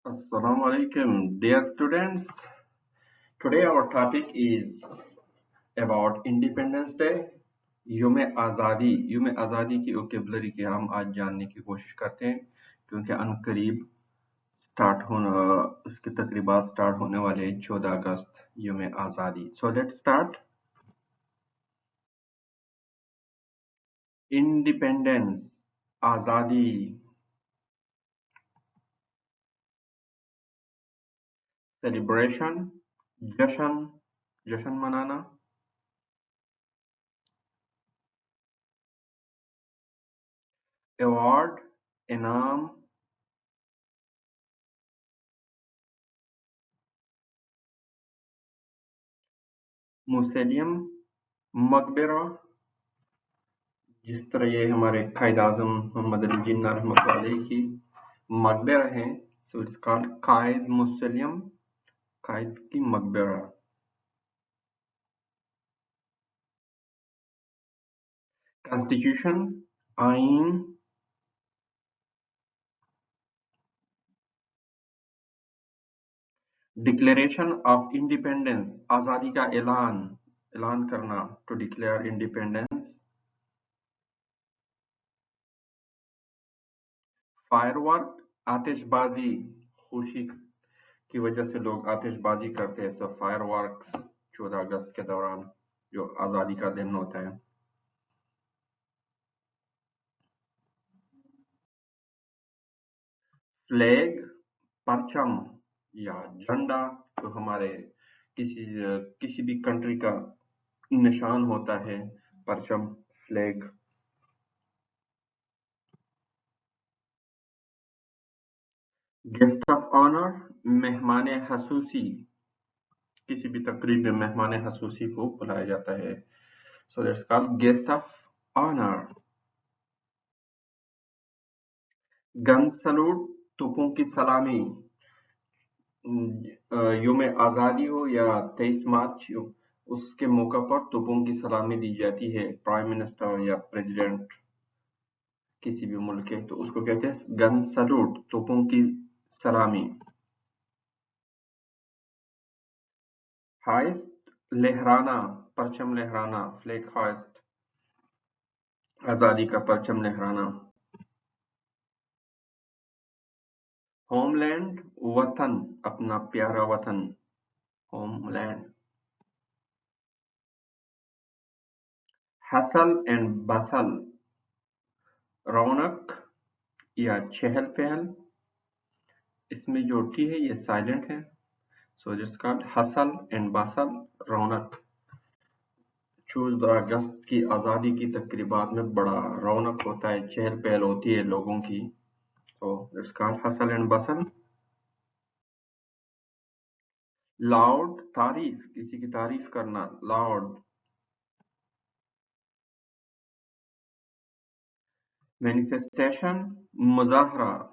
Assalamu alaikum, dear students. Today our topic is about Independence Day. यूम आज़ादी की vocabulary के हम आज जानने की कोशिश करते हैं क्योंकि अनकरीब उसके तकरीबात स्टार्ट होने वाले 14 अगस्त यूम आज़ादी. So let's start. Independence, आज़ादी. Celebration, जश्न मनाना. Award, इनाम. Museum, मकबरा. जिस तरह ये हमारे कायद आजम मोहम्मद अली जिन्ना रहमतुल्लाह अलैह की मकबरा है. सो इट्स कॉल्ड कायद मुसलियम, कायद की मकबरा. कॉन्स्टिट्यूशन, आइन. डिक्लेरेशन ऑफ इंडिपेंडेंस, आज़ादी का ऐलान करना. To declare independence. फायरवर्क, आतिशबाजी. खुशी की वजह से लोग आतिशबाजी करते हैं. सो फायरवर्क्स 14 अगस्त के दौरान जो आज़ादी का दिन होता है. फ्लैग, परचम या झंडा जो हमारे किसी भी कंट्री का निशान होता है. परचम, फ्लैग. गेस्ट ऑफ ऑनर, मेहमान खसूसी. किसी भी तकरीब में मेहमान खसूसी को बुलाया जाता है. So that's called guest of honour. Gun salute, तोपों की सलामी. यूम आज़ादी हो या 23 मार्च हो, उसके मौका पर तोपों की सलामी दी जाती है. प्राइम मिनिस्टर या प्रेसिडेंट किसी भी मुल्क के, तो उसको कहते हैं गन सलूट, तोपों की सलामी. हाइस्ट, लहराना, परचम लहराना. फ्लैग हाइस्ट, आज़ादी का परचम लहराना. होमलैंड, वतन, अपना प्यारा वतन. होमलैंड. हसल एंड बसल, रौनक या चहल पहल. इसमें जो टी है ये साइलेंट है. So it's called hustle and bustle, रौनक. 14 अगस्त की आज़ादी की तकरीबात में बड़ा रौनक होता है, चहल पहल होती है लोगों की. तो it's called hustle and Bansal. Loud, तारीफ, किसी की तारीफ करना. लाउड. मैनिफेस्टेशन, मुजाहरा,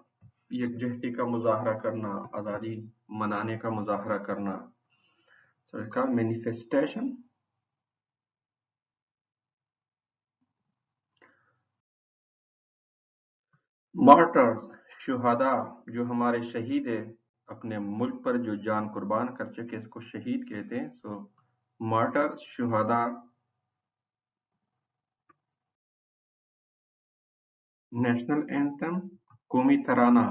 यकजहती का मुजाहरा करना, आज़ादी मनाने का मुजाहरा करना. So it's called manifestation. Martyr, शुहदा, जो हमारे शहीद है, अपने मुल्क पर जो जान कुर्बान कर चुके, इसको शहीद कहते हैं. सो मार्टर, शुहदा. नेशनल एंथम, कौमी तराना.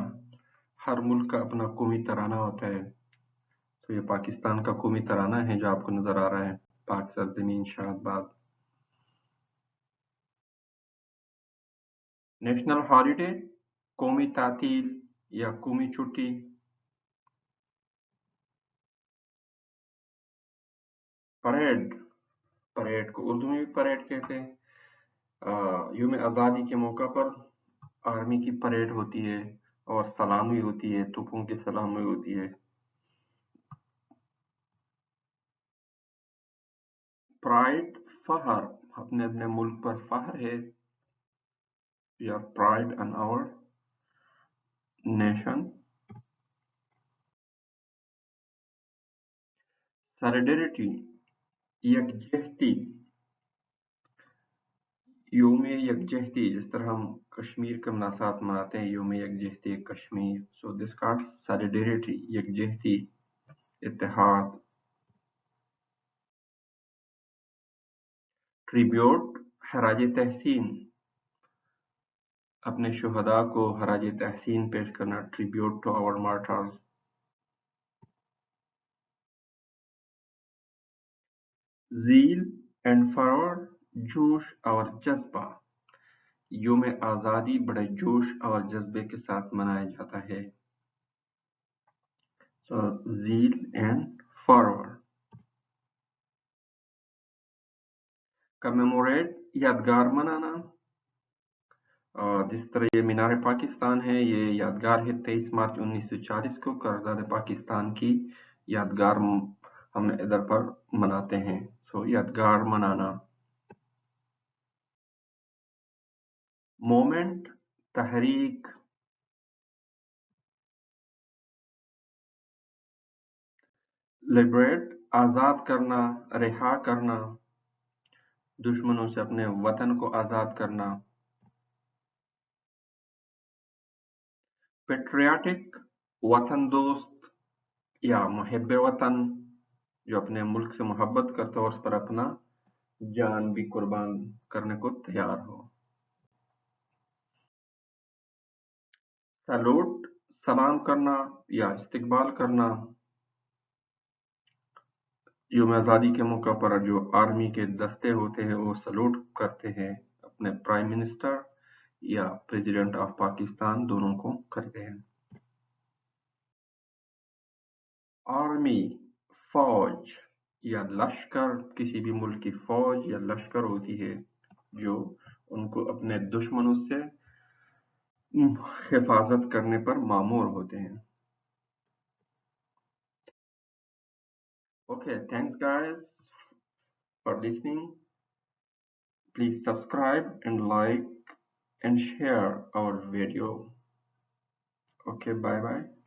हर मुल्क का अपना कौमी तराना होता है. तो ये पाकिस्तान का कौमी तराना है जो आपको नजर आ रहा है. पाक सरजमीन शाहबाद. नेशनल हॉलिडे, कौमी तातील या कौमी छुट्टी. परेड, परेड को उर्दू में भी परेड कहते हैं. यूम आज़ादी के मौका पर आर्मी की परेड होती है और सलामी होती है, तोपों की सलामी होती है. प्राइड, फहर, अपने अपने मुल्क पर फहर है. We are pride on our nation. Solidarity, यकजहती. योम यकजहती, जिस तरह हम कश्मीर के मनासात मनाते हैं, योम यकजहती Kashmir, so this called solidarity, यकजहती, इत्तेहाद। ट्रिब्यूट, खराज तहसीन, अपने शुहदा को खराज तहसीन पेश करना, tribute to our martyrs. Zeal and fervour, जोश और जज्बा, योम आज़ादी बड़े जोश और जज्बे के साथ मनाया जाता है। सो ज़ील एंड फर्वर। कमेमोरेट, यादगार मनाना, जिस तरह ये मीनार पाकिस्तान है, ये यादगार है 23 मार्च 1940 को कर्ज़ाद पाकिस्तान की यादगार हम इधर पर मनाते हैं। सो यादगार मनाना। मोमेंट, तहरीक। लिबरेट, आज़ाद करना, रिहा करना, दुश्मनों से अपने वतन को आज़ाद करना। पेट्रियाटिक, वतन दोस्त या मुहिब वतन, जो अपने मुल्क से मोहब्बत करता हो और उस पर अपना जान भी कुर्बान करने को तैयार हो। सैल्यूट, सलाम करना या इस्तकबाल करना, यौम आज़ादी के मौका पर जो आर्मी के दस्ते होते हैं वो सैल्यूट करते हैं अपने प्राइम मिनिस्टर या प्रेसिडेंट ऑफ पाकिस्तान, दोनों को करते हैं। आर्मी, फौज या लश्कर, किसी भी मुल्क की फौज या लश्कर होती है जो उनको अपने दुश्मनों से हिफाजत करने पर मामूर होते हैं। Okay, thanks guys for listening. Please subscribe and like and share our video. Okay, bye bye.